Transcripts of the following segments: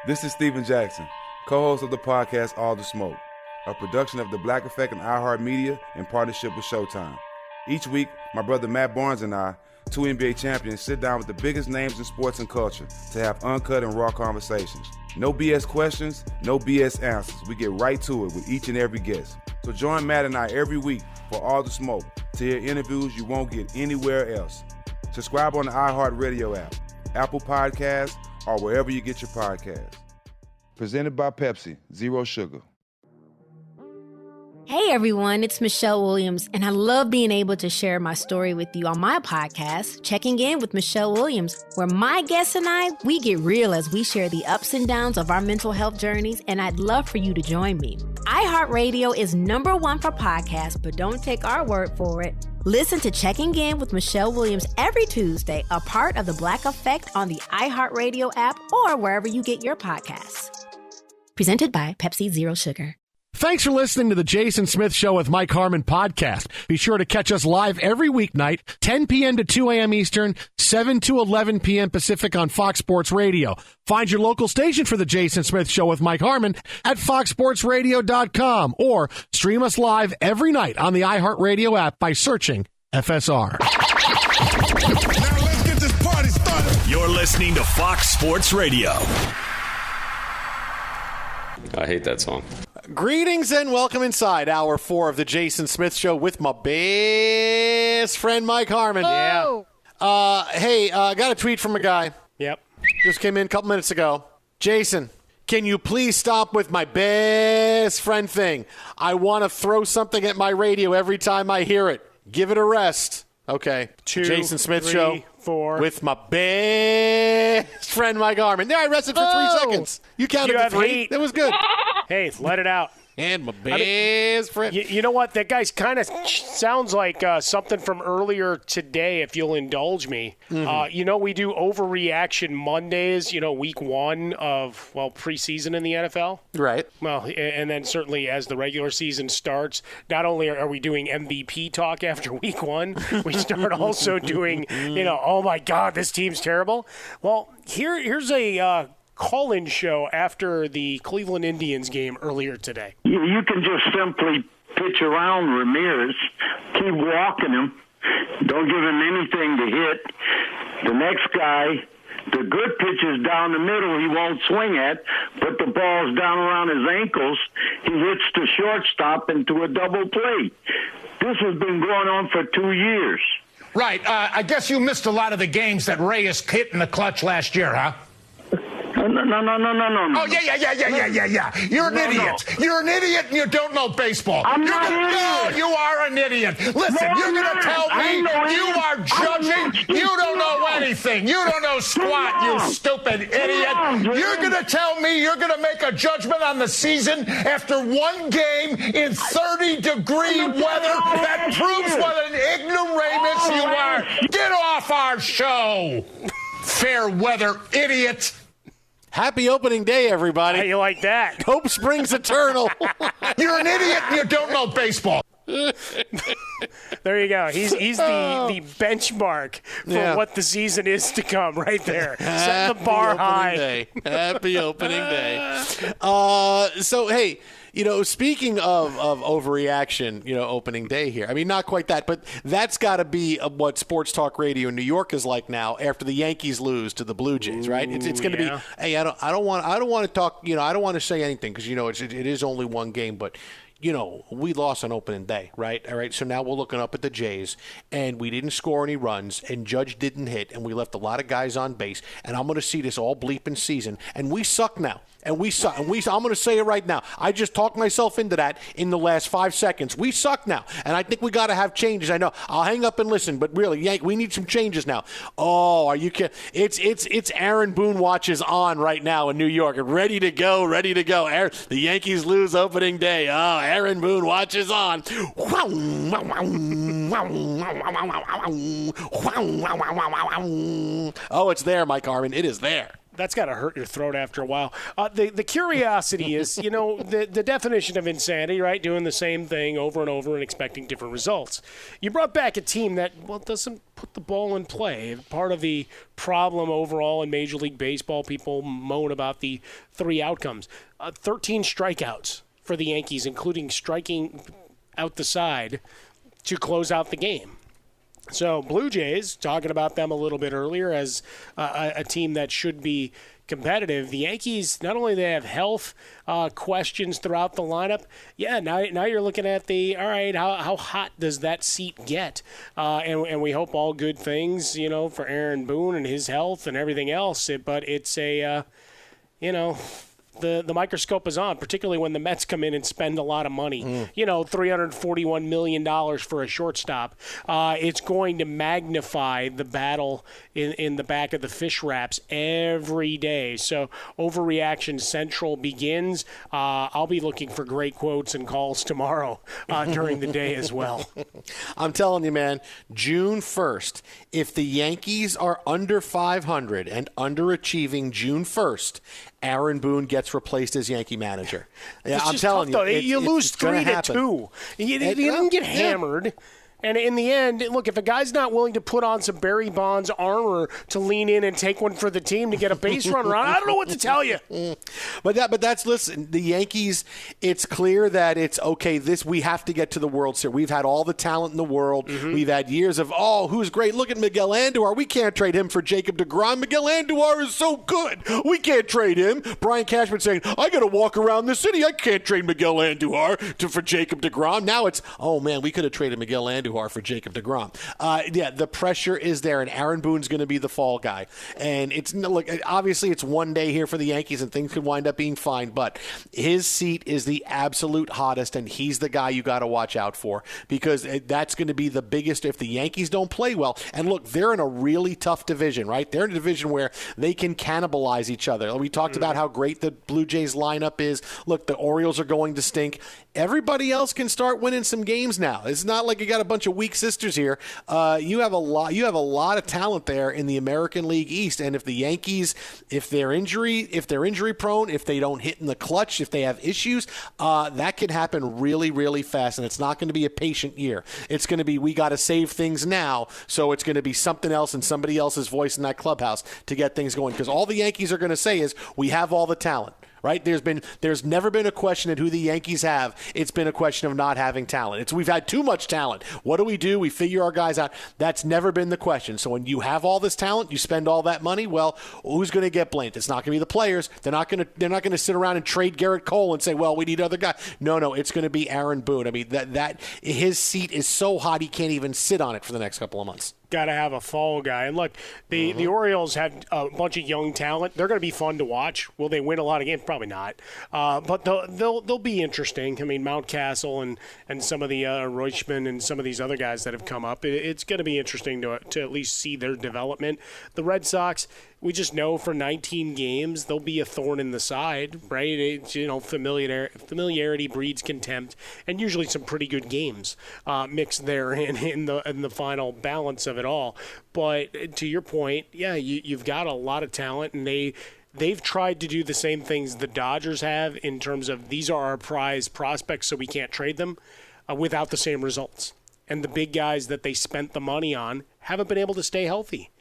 This is Steven Jackson, co-host of the podcast All the Smoke, a production of The Black Effect and iHeartMedia in partnership with Showtime. Each week, my brother Matt Barnes and I, two NBA champions, sit down with the biggest names in sports and culture to have uncut and raw conversations. No BS questions, no BS answers. We get right to it with each and every guest. So join Matt and I every week for All the Smoke to hear interviews you won't get anywhere else. Subscribe on the iHeartRadio app, Apple Podcasts, or wherever you get your podcasts. Presented by Pepsi, Zero Sugar. Hey everyone, it's Michelle Williams, and I love being able to share my story with you on my podcast, Checking In with Michelle Williams, where my guests and I, we get real as we share the ups and downs of our mental health journeys, and I'd love for you to join me. iHeartRadio is #1 for podcasts, but don't take our word for it. Listen to Checking In with Michelle Williams every Tuesday, a part of The Black Effect on the iHeartRadio app or wherever you get your podcasts. Presented by Pepsi Zero Sugar. Thanks for listening to the Jason Smith Show with Mike Harmon podcast. Be sure to catch us live every weeknight, 10 p.m. to 2 a.m. Eastern, 7 to 11 p.m. Pacific on Fox Sports Radio. Find your local station for the Jason Smith Show with Mike Harmon at foxsportsradio.com or stream us live every night on the iHeartRadio app by searching FSR. Now let's get this party started. You're listening to Fox Sports Radio. I hate that song. Greetings and welcome inside Hour 4 of the Jason Smith Show with my best friend Mike Harmon. Oh. Hey, I got a tweet from a guy. Yep. Just came in a couple minutes ago. Jason, can you please stop with my best friend thing? I want to throw something at my radio every time I hear it. Give it a rest. Okay. 2, Jason Smith 3, Show 4. with my best friend Mike Harmon. There, I rested for 3 seconds. You counted You to have 3. hate. That was good. Hey, let it out. And my best friend. You know what? That guy's kind of sounds like something from earlier today, if you'll indulge me. Mm-hmm. We do Overreaction Mondays, week 1 of, preseason in the NFL. Right. Well, and then certainly as the regular season starts, not only are we doing MVP talk after week 1, we start also doing, oh my God, this team's terrible. Well, here's a call-in show after the Cleveland Indians game earlier today. You can just simply pitch around Ramirez, keep walking him, don't give him anything to hit. The next guy, the good pitches down the middle he won't swing at, but the ball's down around his ankles. He hits the shortstop into a double play. This has been going on for 2 years. Right. I guess you missed a lot of the games that Reyes hit in the clutch last year, huh? No. Oh, yeah. You're an idiot. No. You're an idiot and you don't know baseball. I'm not an idiot. No, you are an idiot. Listen, you're going to tell me you are judging. You don't know anything. You don't know squat, you stupid idiot. You're going to tell me you're going to make a judgment on the season after one game in 30-degree weather that proves what an ignoramus you are. Get off our show, fair weather idiot. Happy opening day, everybody. How you like that? Hope springs eternal. You're an idiot and you don't know baseball. There you go. He's the benchmark for what the season is to come right there. Set the bar high. Happy opening day. So, hey, speaking of overreaction, opening day here. I mean, not quite that, but that's got to be what sports talk radio in New York is like now after the Yankees lose to the Blue Jays, right? It's going to be. Hey, I don't want to talk. I don't want to say anything because it is only one game, but. We lost on opening day, right? All right, so now we're looking up at the Jays, and we didn't score any runs, and Judge didn't hit, and we left a lot of guys on base, and I'm going to see this all bleeping season, and we suck now. And we suck. And I'm going to say it right now. I just talked myself into that in the last 5 seconds. We suck now. And I think we got to have changes. I know. I'll hang up and listen. But really, Yank, we need some changes now. Oh, are you kidding? It's Aaron Boone watches on right now in New York. Ready to go. The Yankees lose opening day. Oh, Aaron Boone watches on. Oh, it's there, Mike Harmon. It is there. That's got to hurt your throat after a while. The curiosity is, the definition of insanity, right? Doing the same thing over and over and expecting different results. You brought back a team that, doesn't put the ball in play. Part of the problem overall in Major League Baseball, people moan about the 3 outcomes. 13 strikeouts for the Yankees, including striking out the side to close out the game. So Blue Jays, talking about them a little bit earlier as a team that should be competitive. The Yankees, not only they have health questions throughout the lineup, now you're looking at how hot does that seat get? And we hope all good things, for Aaron Boone and his health and everything else. But it's the microscope is on, particularly when the Mets come in and spend a lot of money. $341 million for a shortstop. It's going to magnify the battle in the back of the fish wraps every day. So overreaction central begins. I'll be looking for great quotes and calls tomorrow during the day as well. I'm telling you, man, June 1st, if the Yankees are under 500 and underachieving June 1st, Aaron Boone gets replaced as Yankee manager. Yeah, I'm telling you. You lose 3-2. You didn't get hammered. And in the end, look, if a guy's not willing to put on some Barry Bonds armor to lean in and take one for the team to get a base runner on, I don't know what to tell you. But that's, listen, the Yankees, it's clear that it's, okay, we have to get to the World Series. We've had all the talent in the world. Mm-hmm. We've had years of, who's great? Look at Miguel Andujar. We can't trade him for Jacob deGrom. Miguel Andujar is so good. We can't trade him. Brian Cashman saying, I got to walk around the city. I can't trade Miguel Andujar for Jacob deGrom. Now it's, man, we could have traded Miguel Andujar for Jacob deGrom. The pressure is there, and Aaron Boone's going to be the fall guy. And obviously it's one day here for the Yankees, and things could wind up being fine. But his seat is the absolute hottest, and he's the guy you got to watch out for, because that's going to be the biggest if the Yankees don't play well. And look, they're in a really tough division, right? They're in a division where they can cannibalize each other. We talked about how great the Blue Jays lineup is. Look, the Orioles are going to stink. Everybody else can start winning some games now. It's not like you got a bunch of weak sisters here. You have a lot of talent there in the American League East, and if the Yankees, if they're injury prone, if they don't hit in the clutch, if they have issues, that can happen really, really fast, and it's not going to be a patient year. It's going to be, we got to save things now, so it's going to be something else and somebody else's voice in that clubhouse to get things going, because all the Yankees are going to say is, we have all the talent. Right? There's never been a question at who the Yankees have. It's been a question of not having talent. We've had too much talent. What do? We figure our guys out. That's never been the question. So when you have all this talent, you spend all that money, well, who's going to get blamed? It's not going to be the players. They're not going to sit around and trade Garrett Cole and say, well, we need other guys. No, it's going to be Aaron Boone. I mean, that his seat is so hot he can't even sit on it for the next couple of months. Got to have a fall guy. And look, the Orioles have a bunch of young talent. They're going to be fun to watch. Will they win a lot of games? Probably not. But they'll be interesting. I mean, Mountcastle and some of the Reuschman and some of these other guys that have come up. It's going to be interesting to at least see their development. The Red Sox, we just know for 19 games they'll be a thorn in the side, right? It's, familiarity breeds contempt, and usually some pretty good games mixed there in the final balance of it all. But to your point, you've got a lot of talent, and they've tried to do the same things the Dodgers have in terms of, these are our prize prospects, so we can't trade them, without the same results. And the big guys that they spent the money on haven't been able to stay healthy.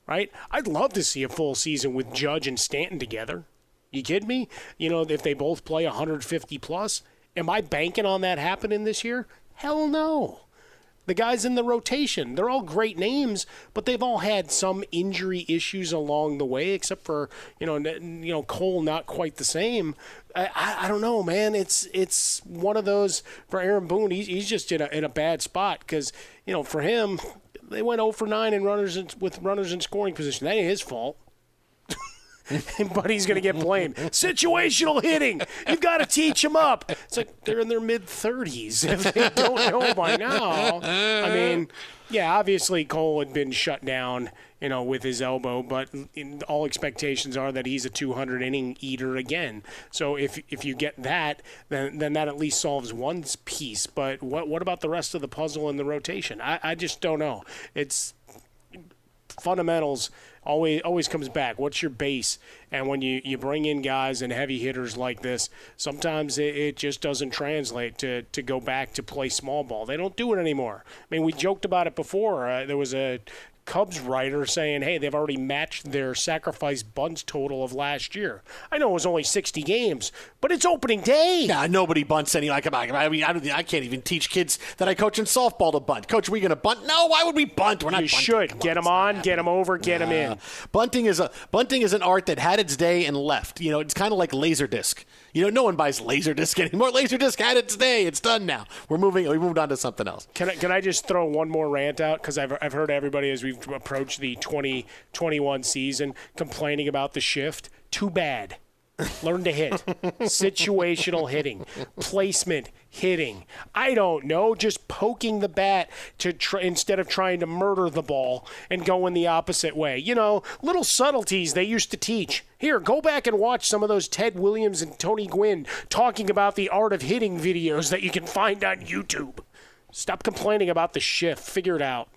Right? I'd love to see a full season with Judge and Stanton together. You kidding me? If they both play 150 plus, am I banking on that happening this year? Hell no. The guys in the rotation, they're all great names, but they've all had some injury issues along the way, except for, Cole, not quite the same. I don't know, man. It's one of those for Aaron Boone. He's just in a bad spot because, for him, they went 0 for 9 with runners in scoring position. That ain't his fault. But he's going to get blamed. Situational hitting. You've got to teach them up. It's like they're in their mid-30s if they don't know by now. I mean, obviously Cole had been shut down, with his elbow, but all expectations are that he's a 200-inning eater again. So if you get that, then that at least solves one piece. But what about the rest of the puzzle in the rotation? I just don't know. fundamentals always comes back. What's your base? And when you bring in guys and heavy hitters like this, sometimes it just doesn't translate to go back to play small ball. They don't do it anymore. I mean, we joked about it before. There was a Cubs writer saying, hey, they've already matched their sacrifice bunts total of last year. I know it was only 60 games, but it's opening day. Nah, nobody bunts any. I mean, I can't even teach kids that I coach in softball to bunt. Coach, are we going to bunt? No, why would we bunt? We're not bunting. You should. Get them on, get them over, get them in. Bunting is an art that had its day and left. You know, it's kind of like Laserdisc. You know, no one buys Laserdisc anymore. Laserdisc had its day. It's done now. We moved on to something else. Can I just throw one more rant out? Because I've heard everybody as we've approached the 2021 season complaining about the shift. Too bad. Learn to hit. Situational hitting. Placement hitting. I don't know. Just poking the bat instead of trying to murder the ball and going the opposite way. You know, little subtleties they used to teach. Here, go back and watch some of those Ted Williams and Tony Gwynn talking about the art of hitting videos that you can find on YouTube. Stop complaining about the shift. Figure it out.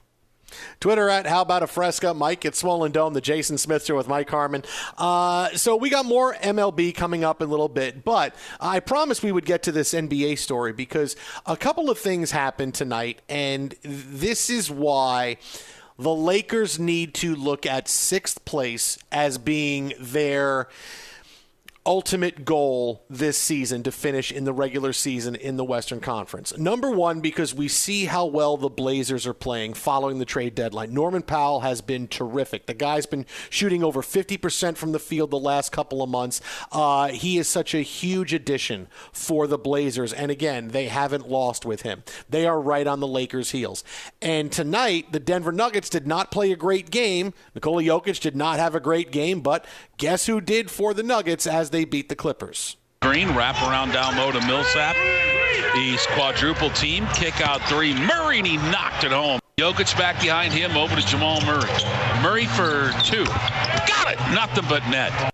Twitter at How About a Fresca. Mike at Swollen Dome, the Jason Smith Show with Mike Harmon. So we got more MLB coming up in a little bit, but I promised we would get to this NBA story because a couple of things happened tonight, and this is why the Lakers need to look at 6th place as being their ultimate goal this season to finish in the regular season in the Western Conference. Number one, because we see how well the Blazers are playing following the trade deadline. Norman Powell has been terrific. The guy's been shooting over 50% from the field the last couple of months. He is such a huge addition for the Blazers. And again, they haven't lost with him. They are right on the Lakers' heels. And tonight, the Denver Nuggets did not play a great game. Nikola Jokic did not have a great game, but guess who did for the Nuggets as they beat the Clippers? Green, wrap around down low to Millsap. He's quadruple team, kick out 3. Murray, and he knocked it home. Jokic back behind him, over to Jamal Murray. Murray for 2. Got it! Nothing but net.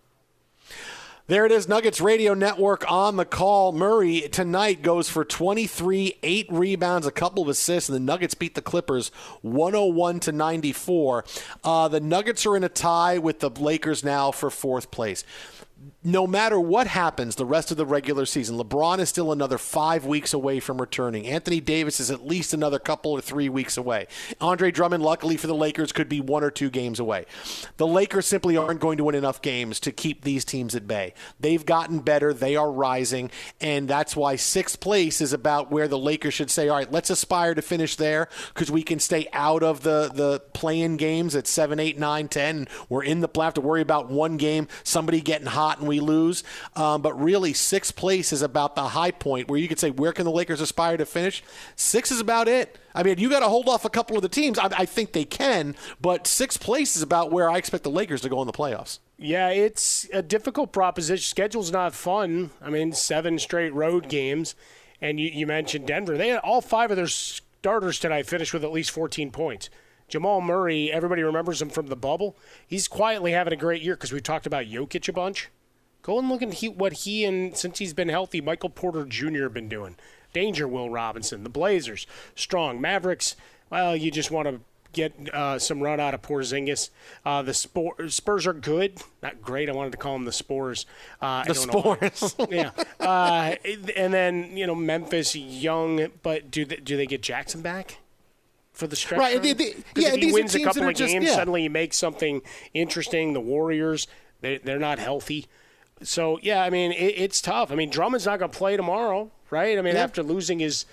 There it is, Nuggets Radio Network on the call. Murray tonight goes for 23, 8 rebounds, a couple of assists, and the Nuggets beat the Clippers 101-94. The Nuggets are in a tie with the Lakers now for 4th place. No matter what happens the rest of the regular season, LeBron is still another 5 weeks away from returning. Anthony Davis is at least another couple or 3 weeks away. Andre Drummond, luckily for the Lakers, could be 1 or 2 games away. The Lakers simply aren't going to win enough games to keep these teams at bay. They've gotten better. They are rising, and that's why 6th place is about where the Lakers should say, all right, let's aspire to finish there because we can stay out of the play-in games at 7, 8, 9, 10. And we're in the have to worry about one game, somebody getting hot and we lose. But really, 6th place is about the high point where you could say, where can the Lakers aspire to finish? 6 is about it. I mean, you got to hold off a couple of the teams. I think they can, but 6th place is about where I expect the Lakers to go in the playoffs. Yeah, it's a difficult proposition. Schedule's not fun. I mean, 7 straight road games. And you mentioned Denver. They had all 5 of their starters tonight finished with at least 14 points. Jamal Murray, everybody remembers him from the bubble. He's quietly having a great year because we've talked about Jokic a bunch. Go and look at what he and, since he's been healthy, Michael Porter Jr. have been doing. Danger Will Robinson, the Blazers, strong. Mavericks, well, you just want to get some run out of Porzingis. The Spurs are good. Not great. I wanted to call them the Spores. The Spores. Yeah. And then, Memphis, young, but do they get Jackson back for the stretch? Right. If he wins a couple of games, suddenly he makes something interesting. The Warriors, they're not healthy. So, yeah, I mean, it's tough. I mean, Drummond's not going to play tomorrow, right? I mean, after losing his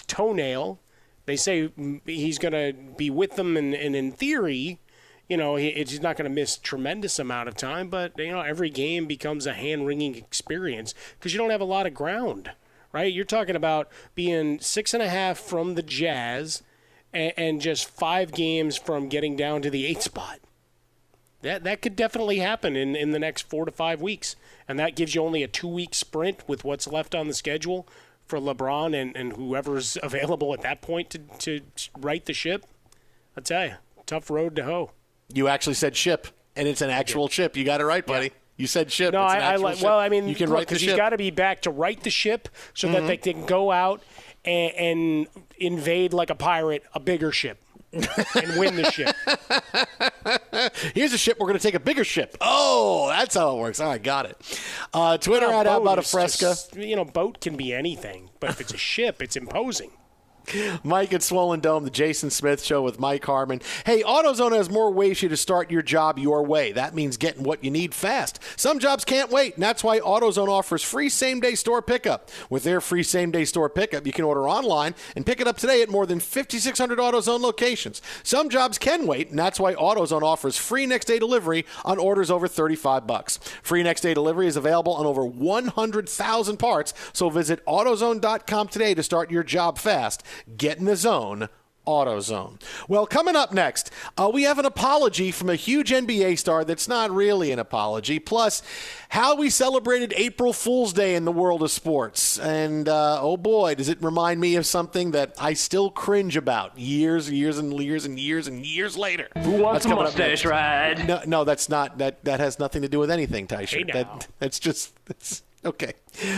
toenail, they say he's going to be with them, and in theory, he's not going to miss a tremendous amount of time, but, every game becomes a hand-wringing experience because you don't have a lot of ground, right? You're talking about being 6.5 from the Jazz and just 5 games from getting down to the 8th spot. That could definitely happen in the next 4 to 5 weeks. And that gives you only a 2-week sprint with what's left on the schedule for LeBron and whoever's available at that point to right the ship. I tell you, tough road to hoe. You actually said ship, and it's an actual ship. You got it right, buddy. Yeah. You said ship. No, ship. Well, I mean, you can right the because ship. he's got to be back to right the ship so that they can go out and invade like a pirate a bigger ship. and win the ship. Here's a ship. We're going to take a bigger ship. Oh, that's how it works. All right, got it. Twitter at How About a Fresca. Boat can be anything, but if it's a ship, it's imposing. Mike at Swollen Dome, the Jason Smith Show with Mike Harmon. Hey, AutoZone has more ways for you to start your job your way. That means getting what you need fast. Some jobs can't wait, and that's why AutoZone offers free same-day store pickup. With their free same-day store pickup, you can order online and pick it up today at more than 5,600 AutoZone locations. Some jobs can wait, and that's why AutoZone offers free next-day delivery on orders over $35. Free next-day delivery is available on over 100,000 parts, so visit AutoZone.com today to start your job fast. Get in the zone, AutoZone. Well, coming up next, we have an apology from a huge NBA star that's not really an apology, plus how we celebrated April Fool's Day in the world of sports. And, oh boy, does it remind me of something that I still cringe about years later. Who wants a mustache ride? No, that's not. That has nothing to do with anything, Tysher. Hey, now. That's okay.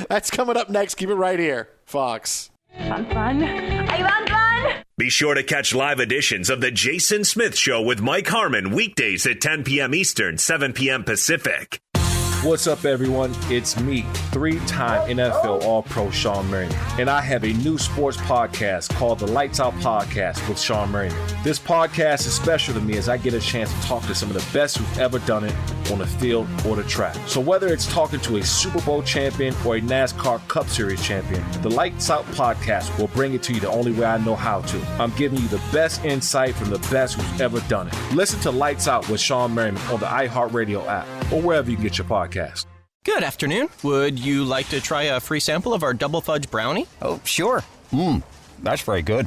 That's coming up next. Keep it right here, Fox. On fun? Are you on fun? Be sure to catch live editions of The Jason Smith Show with Mike Harmon weekdays at 10 p.m. Eastern, 7 p.m. Pacific. What's up, everyone? It's me, three-time NFL All-Pro Sean Merriman, and I have a new sports podcast called the Lights Out Podcast with Sean Merriman. This podcast is special to me as I get a chance to talk to some of the best who've ever done it on the field or the track. So whether it's talking to a Super Bowl champion or a NASCAR Cup Series champion, the Lights Out Podcast will bring it to you the only way I know how to. I'm giving you the best insight from the best who's ever done it. Listen to Lights Out with Sean Merriman on the iHeartRadio app or wherever you get your podcast. Good afternoon. Would you like to try a free sample of our double fudge brownie? Oh, sure. That's very good.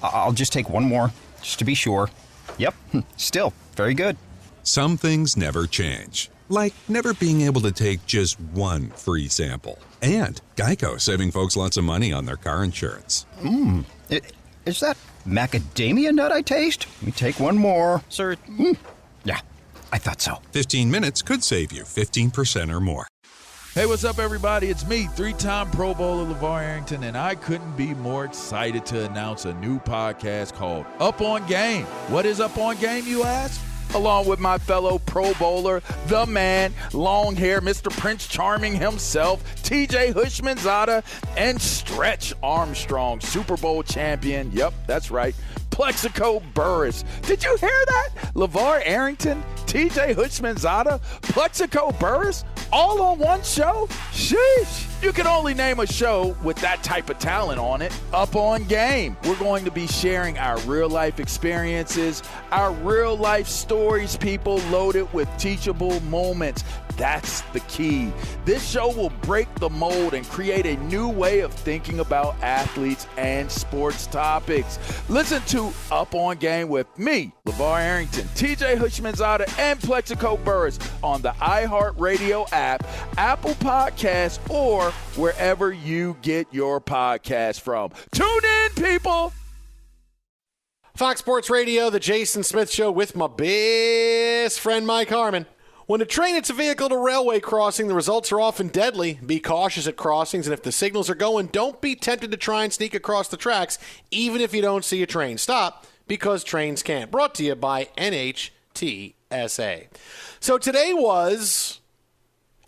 I'll just take one more, just to be sure. Yep, still very good. Some things never change, like never being able to take just one free sample. And Geico saving folks lots of money on their car insurance. Is that macadamia nut I taste? Let me take one more. Sir. Yeah, I thought so. 15 minutes could save you 15% or more. Hey, what's up, everybody? It's me, three-time Pro Bowler LeVar Arrington, and I couldn't be more excited to announce a new podcast called Up on Game. What is Up on Game, you ask? Along with my fellow Pro Bowler, the man, long hair, Mr. Prince Charming himself, TJ Hushmanzada, and Stretch Armstrong, Super Bowl champion. Yep, that's right. Plexico Burris. Did you hear that? LeVar Arrington, TJ Hushmanzada, Plexico Burris, all on one show? Sheesh. You can only name a show with that type of talent on it. Up on Game. We're going to be sharing our real-life experiences, our real-life stories, people, loaded with teachable moments. That's the key. This show will break the mold and create a new way of thinking about athletes and sports topics. Listen to Up on Game with me, LeVar Arrington, TJ Hushmanzada, and Plexico Burris on the iHeartRadio app, Apple Podcasts, or wherever you get your podcast from. Tune in, people! Fox Sports Radio, the Jason Smith Show with my best friend Mike Harmon. When a train hits a vehicle at a railway crossing, the results are often deadly. Be cautious at crossings, and if the signals are going, don't be tempted to try and sneak across the tracks, even if you don't see a train stop, because trains can't. Brought to you by NHTSA. So today was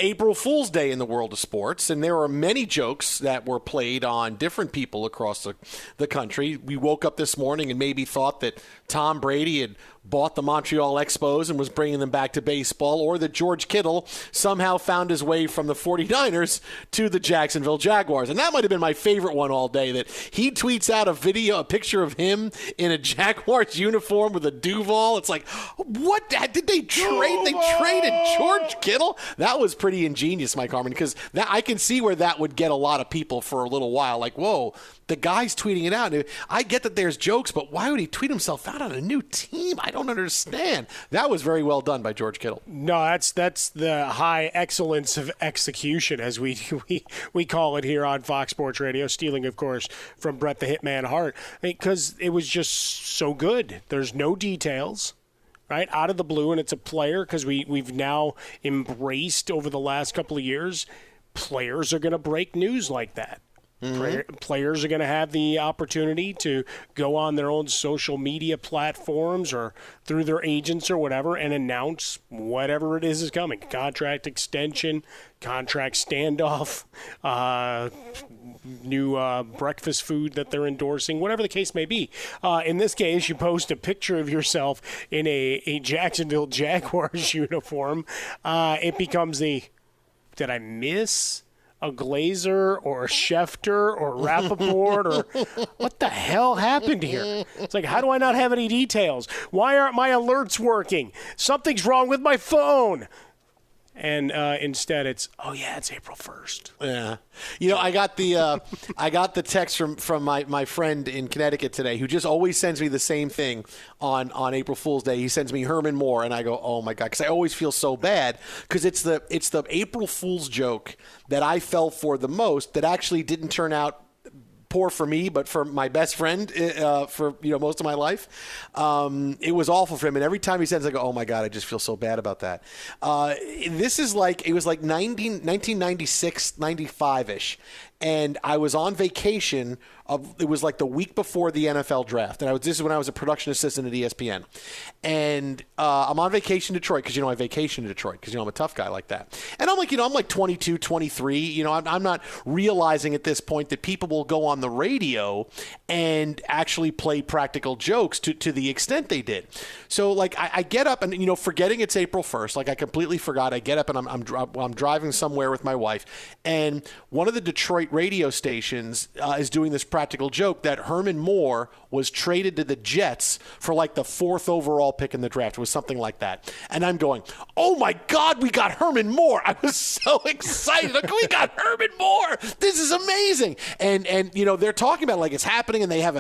April Fool's Day in the world of sports, and there are many jokes that were played on different people across the country. We woke up this morning and maybe thought that Tom Brady had bought the Montreal Expos and was bringing them back to baseball, or that George Kittle somehow found his way from the 49ers to the Jacksonville Jaguars. And that might have been my favorite one all day, that he tweets out a picture of him in a Jaguars uniform with a Duval. It's like, what? Did they trade? They traded George Kittle? That was pretty ingenious, Mike Harmon, because I can see where that would get a lot of people for a little while. Like, whoa, the guy's tweeting it out. I get that there's jokes, but why would he tweet himself out on a new team? I don't understand. That was very well done by George Kittle. No, that's the high excellence of execution, as we call it here on Fox Sports Radio, stealing, of course, from Bret the Hitman Hart, because it was just so good. There's no details, right, out of the blue, and it's a player, because we've now embraced over the last couple of years, players are going to break news like that. Players are going to have the opportunity to go on their own social media platforms or through their agents or whatever and announce whatever it is coming. Contract extension, contract standoff, new breakfast food that they're endorsing, whatever the case may be. In this case, you post a picture of yourself in a Jacksonville Jaguars uniform. It becomes did I miss a Glazer or a Schefter or Rappaport or what the hell happened here? It's like, how do I not have any details? Why aren't my alerts working? Something's wrong with my phone. And instead it's April 1st. Yeah. I got the text from my friend in Connecticut today who just always sends me the same thing on April Fool's Day. He sends me Herman Moore, and I go, oh my God, because I always feel so bad because it's the April Fool's joke that I fell for the most that actually didn't turn out poor for me, but for my best friend for most of my life, it was awful for him. And every time he says, I go, oh my God, I just feel so bad about that. This is like, it was like 1996, 95-ish. And I was on vacation. It was like the week before the NFL draft. And this is when I was a production assistant at ESPN. And I'm on vacation in Detroit because, I vacation in Detroit because, I'm a tough guy like that. And I'm like, I'm like 22, 23. I'm not realizing at this point that people will go on the radio and actually play practical jokes to the extent they did. So, like, I get up and, forgetting it's April 1st, like I completely forgot. I get up and I'm driving somewhere with my wife. And one of the Detroit radio stations is doing this practical joke that Herman Moore was traded to the Jets for like the 4th overall pick in the draft. It was something like that. And I'm going, oh my God, we got Herman Moore. I was so excited. Like, we got Herman Moore. This is amazing. And they're talking about it like it's happening, and they have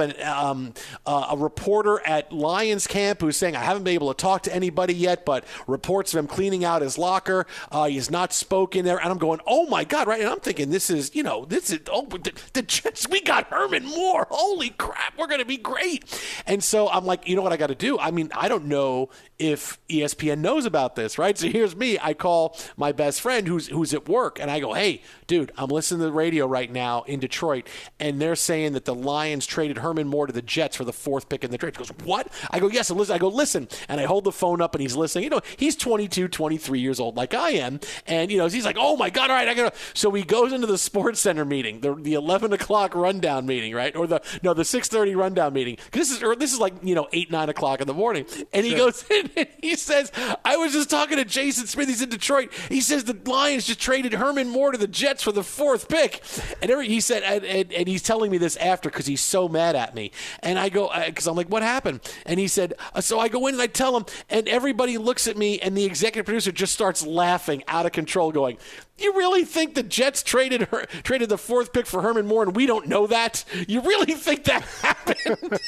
a reporter at Lions camp who's saying, I haven't been able to talk to anybody yet, but reports of him cleaning out his locker. He's not spoken there. And I'm going, oh my God, right? And I'm thinking the Jets, we got Herman Moore. Holy crap, we're going to be great. And so I'm like, you know what I got to do? I mean, I don't know if ESPN knows about this, right? So here's me. I call my best friend who's at work, and I go, hey, dude, I'm listening to the radio right now in Detroit, and they're saying that the Lions traded Herman Moore to the Jets for the 4th pick in the draft. He goes, what? I go, yes. I go, listen. And I hold the phone up, and he's listening. He's 22, 23 years old like I am. And, he's like, oh, my God, all right. So he goes into the Sports Center meeting, the 11 o'clock rundown meeting, right? Or the 6:30 rundown meeting. This is like, 8, 9 o'clock in the morning. And he goes in and he says, I was just talking to Jason Smith. He's in Detroit. He says the Lions just traded Herman Moore to the Jets for the 4th pick. And he said, and he's telling me this after because he's so mad at me. And I go, because I'm like, what happened? And he said, so I go in and I tell him, and everybody looks at me, and the executive producer just starts laughing out of control, going, you really think the Jets traded the 4th pick for Herman Moore and we don't know that? You really think that happened?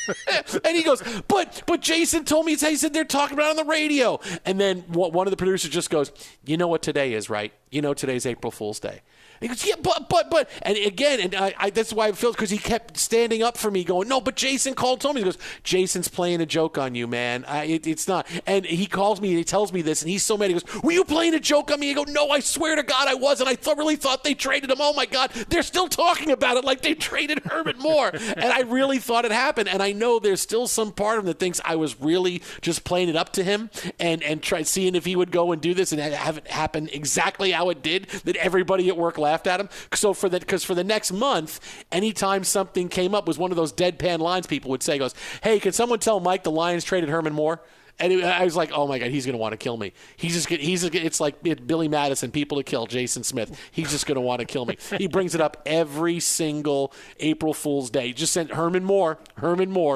And he goes, but Jason told me, he said they're talking about it on the radio. And then one of the producers just goes, you know what today is, right? Today's April Fool's Day. He goes, yeah, but, and again, and I that's why I feel, because he kept standing up for me, going, no, but Jason told me. He goes, Jason's playing a joke on you, man. It's not. And he calls me and he tells me this, and he's so mad. He goes, were you playing a joke on me? I go, no, I swear to God I wasn't. I really thought they traded him. Oh my God, they're still talking about it like they traded Herman Moore. And I really thought it happened. And I know there's still some part of him that thinks I was really just playing it up to him and seeing if he would go and do this and have it happen exactly how it did, that everybody at work laughed at him. So for the next month, anytime something came up, was one of those deadpan lines people would say, goes, hey, can someone tell Mike the Lions traded Herman Moore? And I was like, oh my God, he's going to want to kill me. It's like Billy Madison, people to kill, Jason Smith. He's just going to want to kill me. He brings it up every single April Fool's Day. Just sent Herman Moore,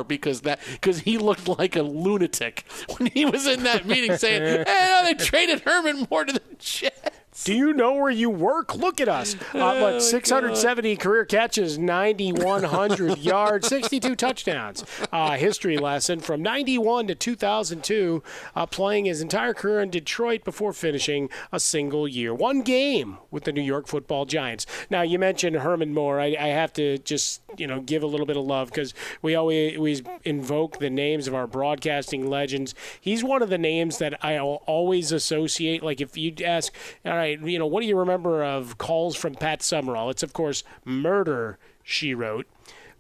because he looked like a lunatic when he was in that meeting saying, hey, no, they traded Herman Moore to the Jets. Do you know where you work? Look at us. 670 career catches, 9,100 yards, 62 touchdowns. History lesson from 91 to 2002, playing his entire career in Detroit before finishing a single year. One game with the New York Football Giants. Now, you mentioned Herman Moore. I have to just give a little bit of love because we always invoke the names of our broadcasting legends. He's one of the names that I always associate. Like if you'd ask, right, what do you remember of Calls from Pat Summerall? It's, of course, Murder, She Wrote,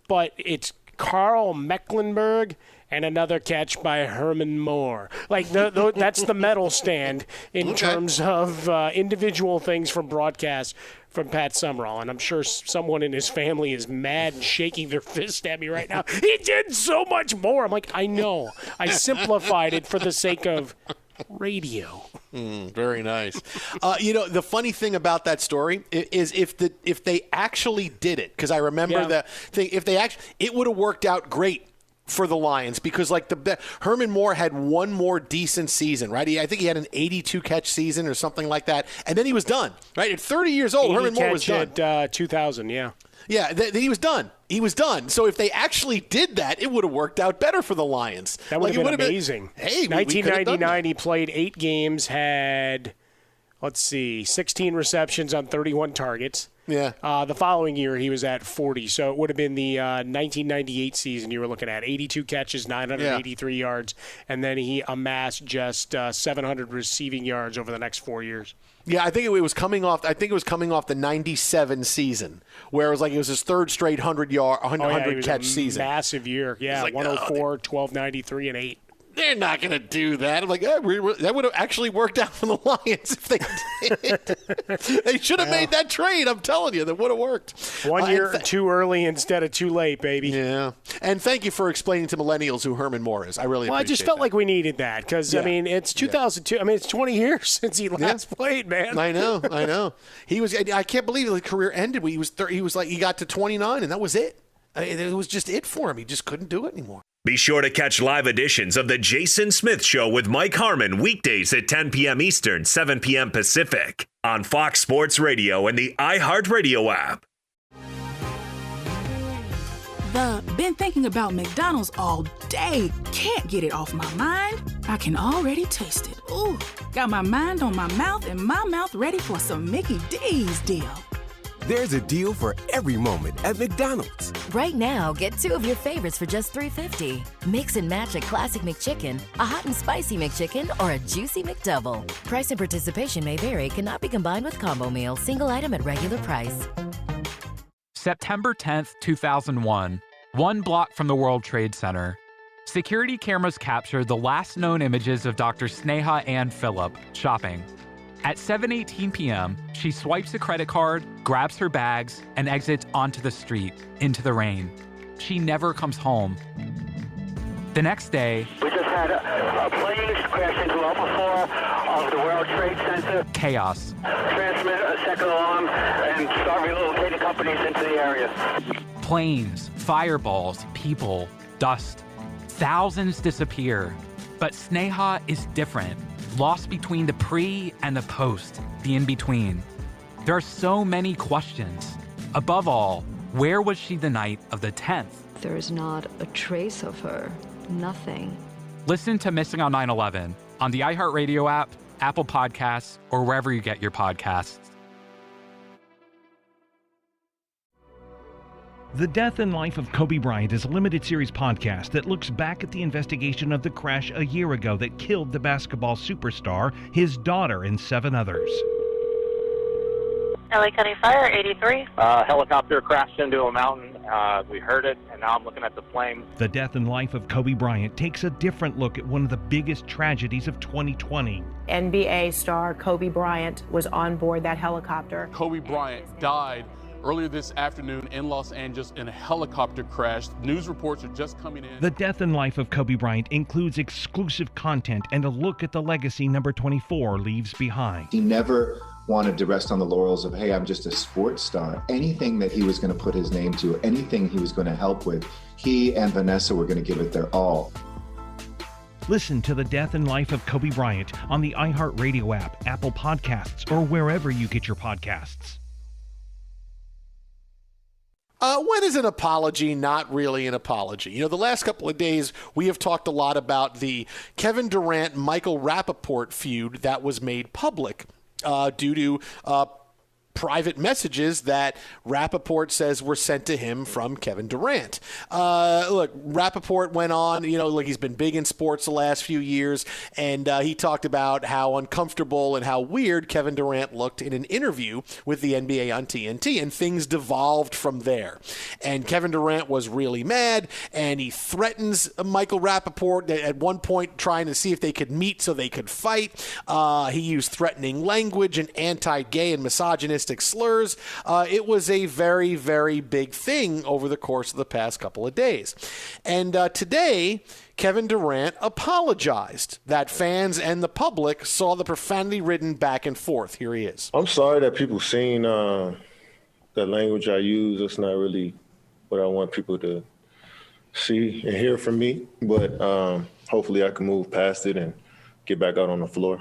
but it's Carl Mecklenburg and another catch by Herman Moore. Like, that's the medal stand in terms of individual things from broadcast from Pat Summerall. And I'm sure someone in his family is mad and shaking their fist at me right now. He did so much more. I'm like, I know. I simplified it for the sake of radio. Very nice. The funny thing about that story is if they actually did it, because I remember the thing, it would have worked out great for the Lions, because Herman Moore had one more decent season, right? I think he had an 82 catch season or something like that, and then he was done, right? At 30 years old, Herman Moore was done. At 2000, yeah. Yeah, he was done. He was done. So if they actually did that, it would have worked out better for the Lions. That would have been amazing. Hey, 1999, he played 8 games, had, 16 receptions on 31 targets. Yeah. The following year, he was at 40. So it would have been the 1998 season you were looking at. 82 catches, 983 yards, and then he amassed just 700 receiving yards over the next 4 years. Yeah, I think it was coming off the 97 season, where it was his third straight 100 catch season. Massive year. Yeah, 104, 1293, and 8. They're not going to do that. I'm like, that would have actually worked out for the Lions if they did. They should have made that trade. I'm telling you, that would have worked. 1 year too early instead of too late, baby. Yeah. And thank you for explaining to millennials who Herman Moore is. I really appreciate it. I just felt like we needed that because, it's 2002. It's 20 years since he last played, man. I know. I can't believe his career ended. He got to 29, and that was it. It was just it for him. He just couldn't do it anymore. Be sure to catch live editions of The Jason Smith Show with Mike Harmon weekdays at 10 p.m. Eastern, 7 p.m. Pacific on Fox Sports Radio and the iHeartRadio app. Been thinking about McDonald's all day. Can't get it off my mind. I can already taste it. Ooh, got my mind on my mouth and my mouth ready for some Mickey D's deal. There's a deal for every moment at McDonald's. Right now, get 2 of your favorites for just $3.50. Mix and match a classic McChicken, a hot and spicy McChicken, or a juicy McDouble. Price and participation may vary. Cannot be combined with combo meal. Single item at regular price. September 10th, 2001. 1 block from the World Trade Center. Security cameras captured the last known images of Dr. Sneha Ann Phillip shopping. At 7:18 p.m., she swipes a credit card, grabs her bags, and exits onto the street, into the rain. She never comes home. The next day, we just had a plane crash into level 4 of the World Trade Center. Chaos. Transmit a second alarm and start relocating companies into the area. Planes, fireballs, people, dust. Thousands disappear. But Sneha is different. Lost between the pre and the post, the in-between. There are so many questions. Above all, where was she the night of the 10th? There's not a trace of her. Nothing. Listen to Missing on 9/11 on the iHeartRadio app, Apple Podcasts, or wherever you get your podcasts. The Death and Life of Kobe Bryant is a limited series podcast that looks back at the investigation of the crash a year ago that killed the basketball superstar, his daughter, and 7 others. LA County Fire, 83. Helicopter crashed into a mountain. We heard it, and now I'm looking at the flames. The Death and Life of Kobe Bryant takes a different look at one of the biggest tragedies of 2020. NBA star Kobe Bryant was on board that helicopter. Kobe Bryant died earlier this afternoon in Los Angeles in a helicopter crash. News reports are just coming in. The Death and Life of Kobe Bryant includes exclusive content and a look at the legacy number 24 leaves behind. He never wanted to rest on the laurels of, hey, I'm just a sports star. Anything that he was going to put his name to, anything he was going to help with, he and Vanessa were going to give it their all. Listen to The Death and Life of Kobe Bryant on the iHeartRadio app, Apple Podcasts, or wherever you get your podcasts. When is an apology not really an apology? The last couple of days, we have talked a lot about the Kevin Durant-Michael Rappaport feud that was made public due to private messages that Rappaport says were sent to him from Kevin Durant. Look, Rappaport went on, like he's been big in sports the last few years, and he talked about how uncomfortable and how weird Kevin Durant looked in an interview with the NBA on TNT, and things devolved from there. And Kevin Durant was really mad, and he threatens Michael Rappaport at one point, trying to see if they could meet so they could fight. He used threatening language and anti-gay and misogynistic slurs. It was a very, very big thing over the course of the past couple of days. And today, Kevin Durant apologized that fans and the public saw the profanity-ridden back and forth. Here he is. I'm sorry that people seen that language I use. It's not really what I want people to see and hear from me, but hopefully I can move past it and get back out on the floor.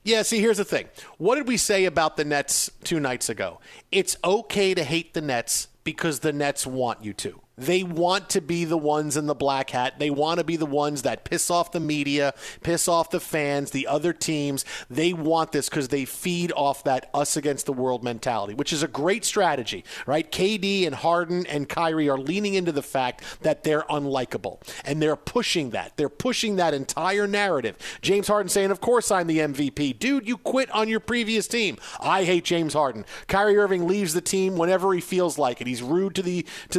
Yeah, see, here's the thing. What did we say about the Nets 2 nights ago? It's okay to hate the Nets because the Nets want you to. They want to be the ones in the black hat. They want to be the ones that piss off the media, piss off the fans, the other teams. They want this because they feed off that us against the world mentality, which is a great strategy, right? KD and Harden and Kyrie are leaning into the fact that they're unlikable, and they're pushing that. They're pushing that entire narrative. James Harden saying, of course I'm the MVP. Dude, you quit on your previous team. I hate James Harden. Kyrie Irving leaves the team whenever he feels like it. He's rude to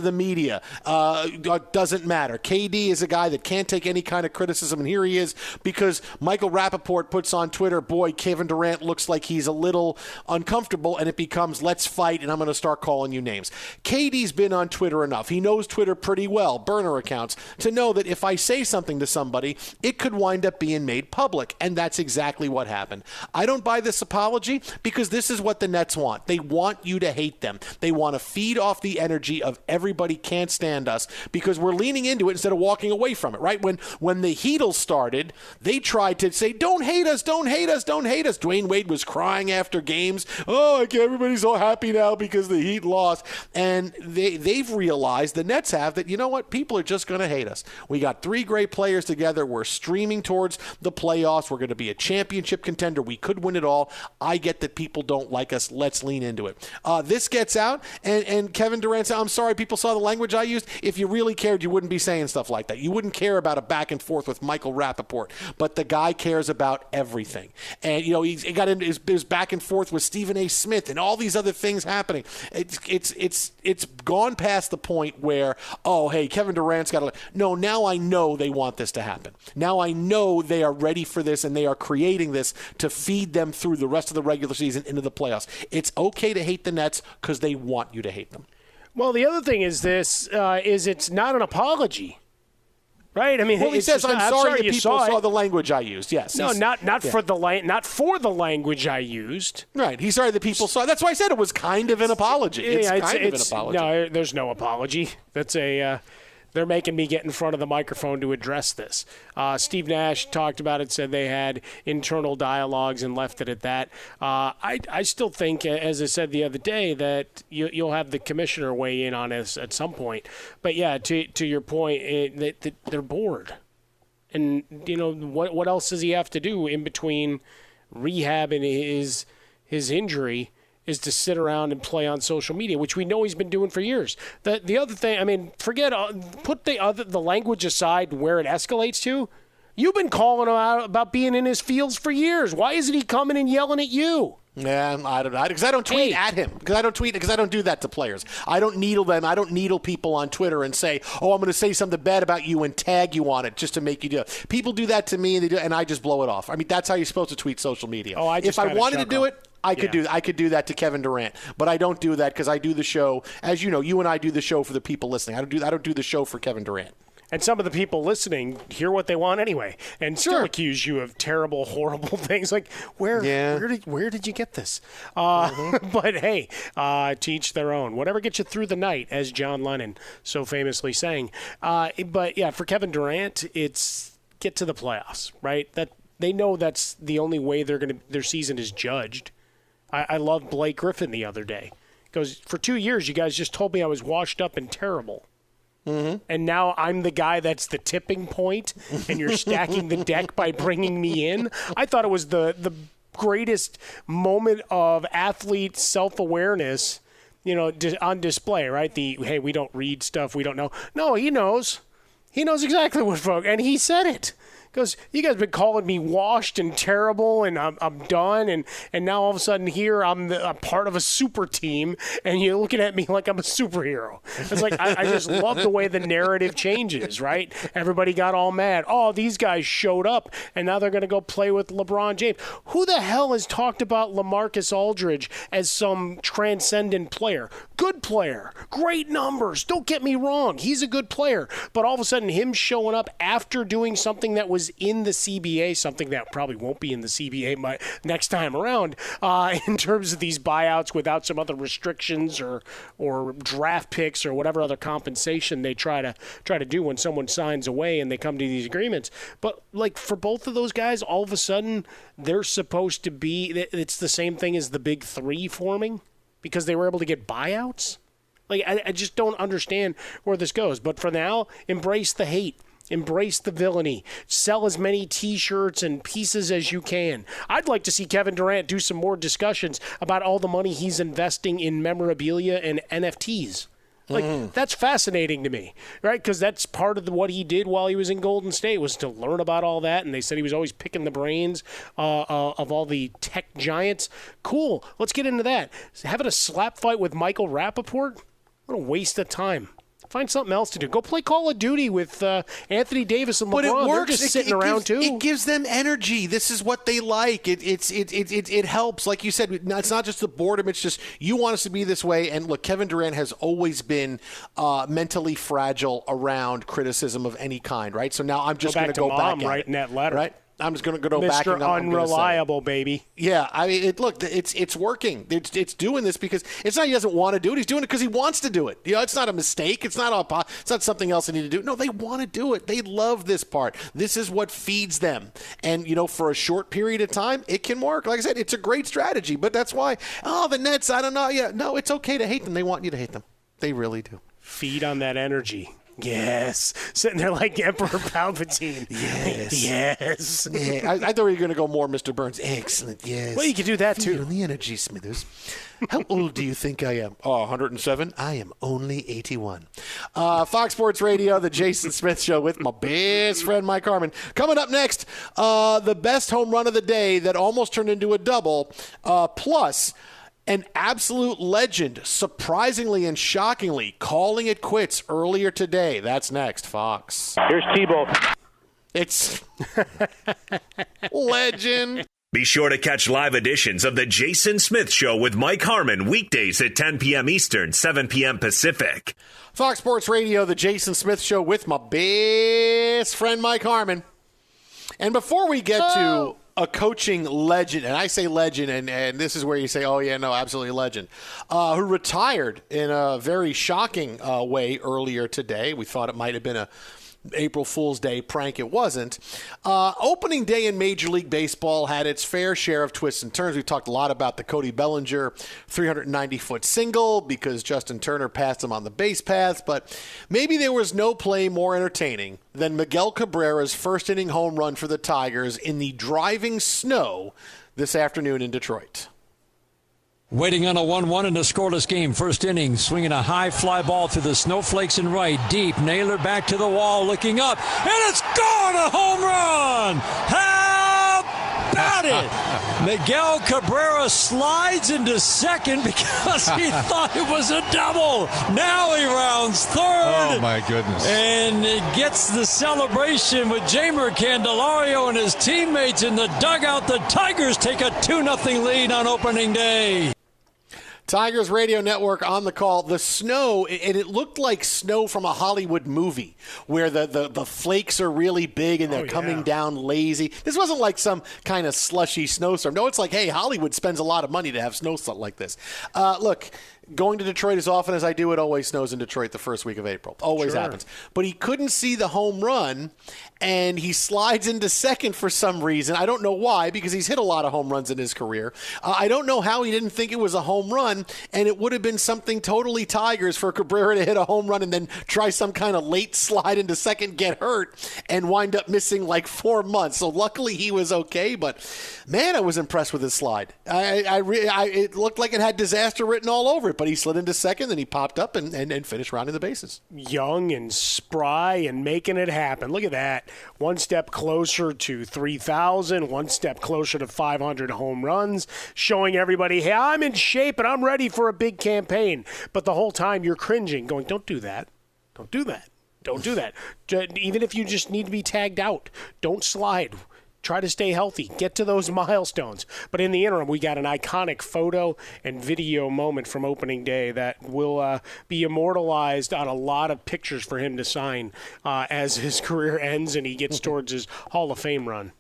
the media. Doesn't matter. KD is a guy that can't take any kind of criticism, and here he is because Michael Rappaport puts on Twitter, boy, Kevin Durant looks like he's a little uncomfortable, and it becomes, let's fight, and I'm going to start calling you names. KD's been on Twitter enough. He knows Twitter pretty well, burner accounts, to know that if I say something to somebody, it could wind up being made public, and that's exactly what happened. I don't buy this apology because this is what the Nets want. They want you to hate them. They want to feed off the energy of everybody can't stand us because we're leaning into it instead of walking away from it, right? When the Heatles started, they tried to say, don't hate us, don't hate us, don't hate us. Dwayne Wade was crying after games. Oh, everybody's all happy now because the Heat lost. And they've realized, the Nets have, that, you know what? People are just going to hate us. We got 3 great players together. We're streaming towards the playoffs. We're going to be a championship contender. We could win it all. I get that people don't like us. Let's lean into it. This gets out, and Kevin Durant said, I'm sorry people saw the language I used. If you really cared, you wouldn't be saying stuff like that. You wouldn't care about a back and forth with Michael Rappaport. But the guy cares about everything. And, he got into his back and forth with Stephen A. Smith and all these other things happening. It's gone past the point where, oh, hey, Kevin Durant's got to... No, now I know they want this to happen. Now I know they are ready for this, and they are creating this to feed them through the rest of the regular season into the playoffs. It's okay to hate the Nets because they want you to hate them. Well, the other thing is it's not an apology, right? I mean, he says, I'm sorry that people saw the language I used. Yes. No, not for the language I used. Right. He's sorry that people saw. That's why I said it was kind of an apology. It's kind of an apology. No, there's no apology. That's they're making me get in front of the microphone to address this. Steve Nash talked about it, said they had internal dialogues and left it at that. I still think, as I said the other day, that you'll have the commissioner weigh in on this at some point. But, yeah, to your point, that they're bored. And, what else does he have to do in between rehab and his injury is to sit around and play on social media, which we know he's been doing for years. The other thing, I mean, put the language aside where it escalates to. You've been calling him out about being in his fields for years. Why isn't he coming and yelling at you? Yeah, I don't know. Because I don't tweet at him. Because I don't do that to players. I don't needle them. I don't needle people on Twitter and say, oh, I'm going to say something bad about you and tag you on it just to make you do it. People do that to me, and I just blow it off. I mean, that's how you're supposed to tweet social media. Oh, if I wanted to do it, I could do that to Kevin Durant, but I don't do that because I do the show. As you know, you and I do the show for the people listening. I don't do the show for Kevin Durant. And some of the people listening hear what they want anyway, and still accuse you of terrible, horrible things. Like, where did you get this? But hey, to each their own. Whatever gets you through the night, as John Lennon so famously sang. But yeah, for Kevin Durant, it's get to the playoffs, right? That they know that's the only way their season is judged. I loved Blake Griffin the other day. He goes, for 2 years, you guys just told me I was washed up and terrible. Mm-hmm. And now I'm the guy that's the tipping point, and you're stacking the deck by bringing me in. I thought it was the greatest moment of athlete self-awareness, on display, right? Hey, we don't read stuff we don't know. No, he knows. He knows exactly what folk, and he said it. Because you guys have been calling me washed and terrible, and I'm done, and now all of a sudden here I'm part of a super team, and you're looking at me like I'm a superhero. It's like I just love the way the narrative changes, right? Everybody got all mad. Oh, these guys showed up, and now they're going to go play with LeBron James. Who the hell has talked about LaMarcus Aldridge as some transcendent player? Good player, great numbers. Don't get me wrong, he's a good player, but all of a sudden him showing up after doing something that was in the CBA, something that probably won't be in the CBA next time around, in terms of these buyouts without some other restrictions or draft picks or whatever other compensation they try to do when someone signs away and they come to these agreements. But like for both of those guys, all of a sudden they're supposed to be, it's the same thing as the big three forming because they were able to get buyouts. Like I just don't understand where this goes. But for now, embrace the hate. Embrace the villainy. Sell as many T-shirts and pieces as you can. I'd like to see Kevin Durant do some more discussions about all the money he's investing in memorabilia and NFTs. Like, that's fascinating to me, right? Because that's part of what he did while he was in Golden State was to learn about all that. And they said he was always picking the brains of all the tech giants. Cool. Let's get into that. Having a slap fight with Michael Rappaport? What a waste of time. Find something else to do. Go play Call of Duty with Anthony Davis and LeBron. But it works. They're just sitting around too. It gives them energy. This is what they like. It helps. Like you said, it's not just the boredom. It's just you want us to be this way. And look, Kevin Durant has always been mentally fragile around criticism of any kind, right? So now I'm just going to go back at writing that letter, right? I'm just going to go Mr. back and Unreliable, baby. Yeah, I mean, it's working. It's doing this because it's not he doesn't want to do it. He's doing it because he wants to do it. It's not a mistake. It's not something else they need to do. No, they want to do it. They love this part. This is what feeds them. And for a short period of time, it can work. Like I said, it's a great strategy. But that's why, the Nets, I don't know. Yeah, no, it's okay to hate them. They want you to hate them. They really do. Feed on that energy. Yes. Sitting there like Emperor Palpatine. Yes. Yes. Yeah, I thought we were going to go more Mr. Burns. Excellent. Yes. Well, you could do that too. Feel the energy, Smithers. How old do you think I am? 107. I am only 81. Fox Sports Radio, the Jason Smith Show with my best friend Mike Harmon. Coming up next, the best home run of the day that almost turned into a double, plus an absolute legend, surprisingly and shockingly, calling it quits earlier today. That's next, Fox. Here's Tebow. It's legend. Be sure to catch live editions of The Jason Smith Show with Mike Harmon weekdays at 10 p.m. Eastern, 7 p.m. Pacific. Fox Sports Radio, the Jason Smith Show with my best friend Mike Harmon. And before we get to a coaching legend, and I say legend, and this is where you say, oh, yeah, no, absolutely legend, who retired in a very shocking way earlier today. We thought it might have been a April Fool's Day prank. It wasn't. Opening day in Major League Baseball had its fair share of twists and turns. We talked a lot about the Cody Bellinger 390-foot single because Justin Turner passed him on the base paths, but maybe there was no play more entertaining than Miguel Cabrera's first inning home run for the Tigers in the driving snow this afternoon in Detroit. Waiting on a 1-1 in a scoreless game. First inning, swinging a high fly ball through the snowflakes and right. Deep, Naylor back to the wall, looking up, and it's gone! A home run! How about it? Miguel Cabrera slides into second because he thought it was a double. Now he rounds third. Oh, my goodness. And it gets the celebration with Jamer Candelario and his teammates in the dugout. The Tigers take a 2-0 lead on opening day. Tigers Radio Network on the call. The snow, and it looked like snow from a Hollywood movie where the flakes are really big and they're coming down lazy. This wasn't like some kind of slushy snowstorm. No, it's like, hey, Hollywood spends a lot of money to have snow like this. Look, going to Detroit as often as I do, it always snows in Detroit the first week of April. Always happens. But he couldn't see the home run, and he slides into second for some reason. I don't know why, because he's hit a lot of home runs in his career. I don't know how he didn't think it was a home run. run, and it would have been something totally Tigers for Cabrera to hit a home run and then try some kind of late slide into second, get hurt, and wind up missing like 4 months. So luckily he was okay, but man, I was impressed with his slide. It looked like it had disaster written all over it, but he slid into second, then he popped up and finished rounding the bases. Young and spry and making it happen. Look at that. One step closer to 3,000, one step closer to 500 home runs, showing everybody, hey, I'm in shape and I'm ready for a big campaign. But the whole time you're cringing, going, don't do that. Don't do that. Don't do that. Even if you just need to be tagged out, don't slide. Try to stay healthy. Get to those milestones. But in the interim, we got an iconic photo and video moment from opening day that will be immortalized on a lot of pictures for him to sign as his career ends and he gets towards his Hall of Fame run.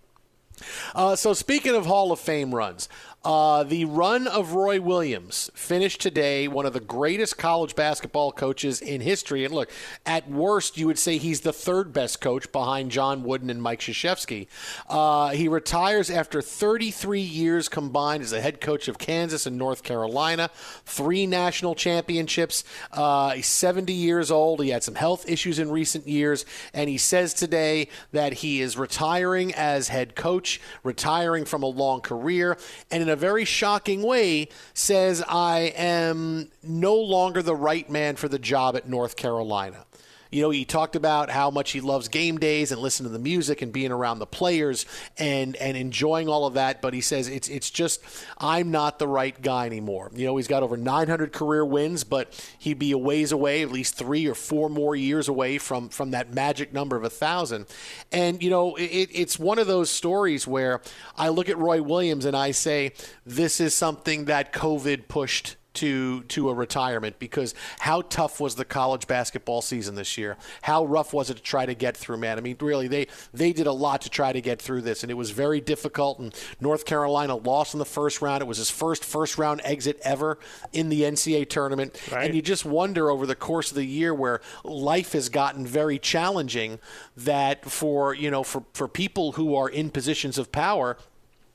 So speaking of Hall of Fame runs, the run of Roy Williams finished today, one of the greatest college basketball coaches in history. And look, at worst, you would say he's the third best coach behind John Wooden and Mike Krzyzewski. He retires after 33 years combined as a head coach of Kansas and North Carolina, 3 national championships. He's 70 years old. He had some health issues in recent years, and he says today that he is retiring as head coach, retiring from a long career, and in a very shocking way says, I am no longer the right man for the job at North Carolina. You know, he talked about how much he loves game days and listening to the music and being around the players and enjoying all of that. But he says, it's just, I'm not the right guy anymore. You know, he's got over 900 career wins, but he'd be a ways away, at least 3 or 4 more years away from that magic number of 1,000. And, you know, it's one of those stories where I look at Roy Williams and I say, this is something that COVID pushed to a retirement, because how tough was the college basketball season this year? How rough was it to try to get through, man? I mean, really, they did a lot to try to get through this, and it was very difficult, and North Carolina lost in the first round. It was his first-round exit ever in the NCAA tournament, right. And you just wonder over the course of the year where life has gotten very challenging that for people who are in positions of power,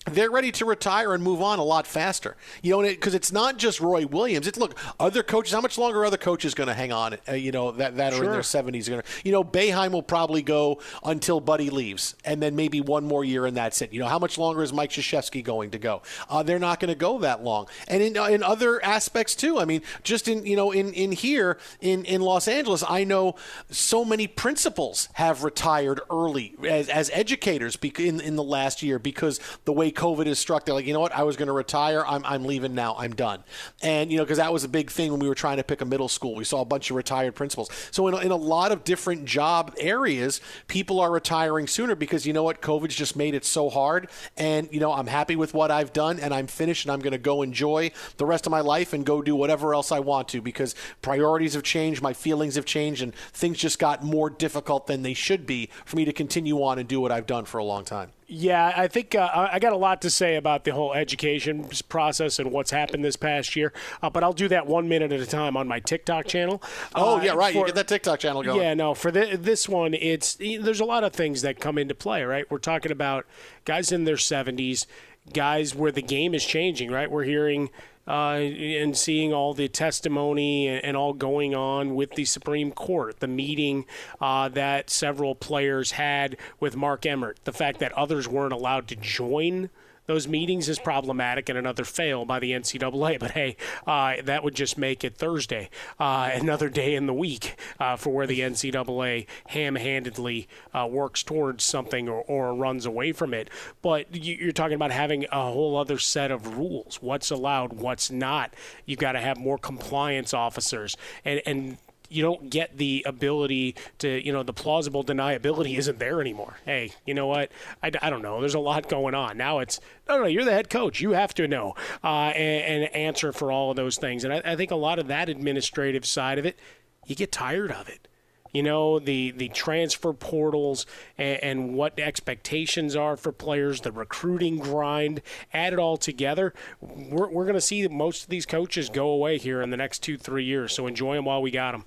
they're ready to retire and move on a lot faster. You know, because it's not just Roy Williams. Look, other coaches, how much longer are other coaches going to hang on, that are in their 70s? Boeheim will probably go until Buddy leaves, and then maybe one more year, and that's it. You know, how much longer is Mike Krzyzewski going to go? They're not going to go that long. And in other aspects, too. I mean, just in here in Los Angeles, I know so many principals have retired early as educators in the last year because the way COVID is struck, they're like, you know what, I was going to retire. I'm leaving now. I'm done. And, because that was a big thing when we were trying to pick a middle school. We saw a bunch of retired principals. So in a lot of different job areas, people are retiring sooner because, you know what, COVID's just made it so hard. And, I'm happy with what I've done and I'm finished and I'm going to go enjoy the rest of my life and go do whatever else I want to because priorities have changed, my feelings have changed, and things just got more difficult than they should be for me to continue on and do what I've done for a long time. Yeah, I think I got a lot to say about the whole education process and what's happened this past year, but I'll do that 1 minute at a time on my TikTok channel. Yeah, right. You get that TikTok channel going. Yeah, no, for this one, there's a lot of things that come into play, right? We're talking about guys in their 70s, guys where the game is changing, right? We're hearing and seeing all the testimony and all going on with the Supreme Court, the meeting that several players had with Mark Emmert, the fact that others weren't allowed to join those meetings is problematic and another fail by the NCAA. But, hey, that would just make it Thursday, another day in the week for where the NCAA ham-handedly works towards something or runs away from it. But you're talking about having a whole other set of rules. What's allowed, what's not. You've got to have more compliance officers. And you don't get the ability to, the plausible deniability isn't there anymore. Hey, you know what? I don't know. There's a lot going on. Now it's, no, you're the head coach. You have to know and answer for all of those things. And I think a lot of that administrative side of it, you get tired of it. The transfer portals and what expectations are for players, the recruiting grind, add it all together. We're going to see most of these coaches go away here in the next 2-3 years. So enjoy them while we got them.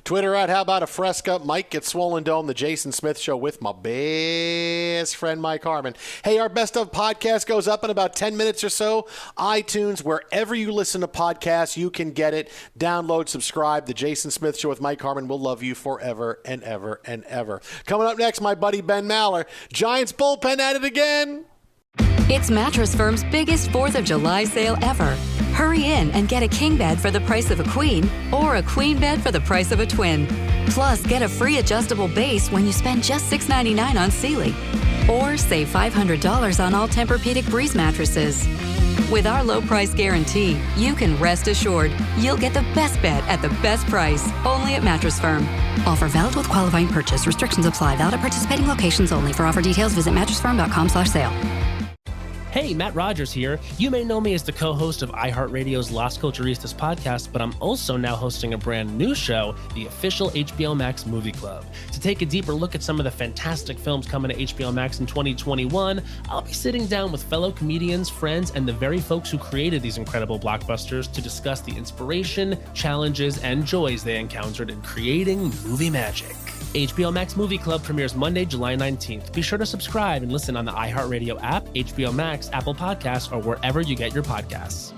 Twitter at How About a Fresca. Mike gets Swollen Dome, the Jason Smith Show with my best friend Mike Harmon. Hey, our Best Of podcast goes up in about 10 minutes or so. iTunes, wherever you listen to podcasts, you can get it. Download, subscribe. The Jason Smith Show with Mike Harmon will love you forever and ever and ever. Coming up next, my buddy Ben Maller. Giants bullpen at it again. It's Mattress Firm's biggest 4th of July sale ever. Hurry in and get a king bed for the price of a queen or a queen bed for the price of a twin. Plus, get a free adjustable base when you spend just $6.99 on Sealy. Or save $500 on all Tempur-Pedic Breeze mattresses. With our low price guarantee, you can rest assured you'll get the best bed at the best price, only at Mattress Firm. Offer valid with qualifying purchase. Restrictions apply. Valid at participating locations only. For offer details, visit mattressfirm.com/sale. Hey, Matt Rogers here. You may know me as the co-host of iHeartRadio's Las Culturistas podcast, but I'm also now hosting a brand new show, the official HBO Max Movie Club. To take a deeper look at some of the fantastic films coming to HBO Max in 2021, I'll be sitting down with fellow comedians, friends, and the very folks who created these incredible blockbusters to discuss the inspiration, challenges, and joys they encountered in creating movie magic. HBO Max Movie Club premieres Monday, July 19th. Be sure to subscribe and listen on the iHeartRadio app, HBO Max, Apple Podcasts, or wherever you get your podcasts.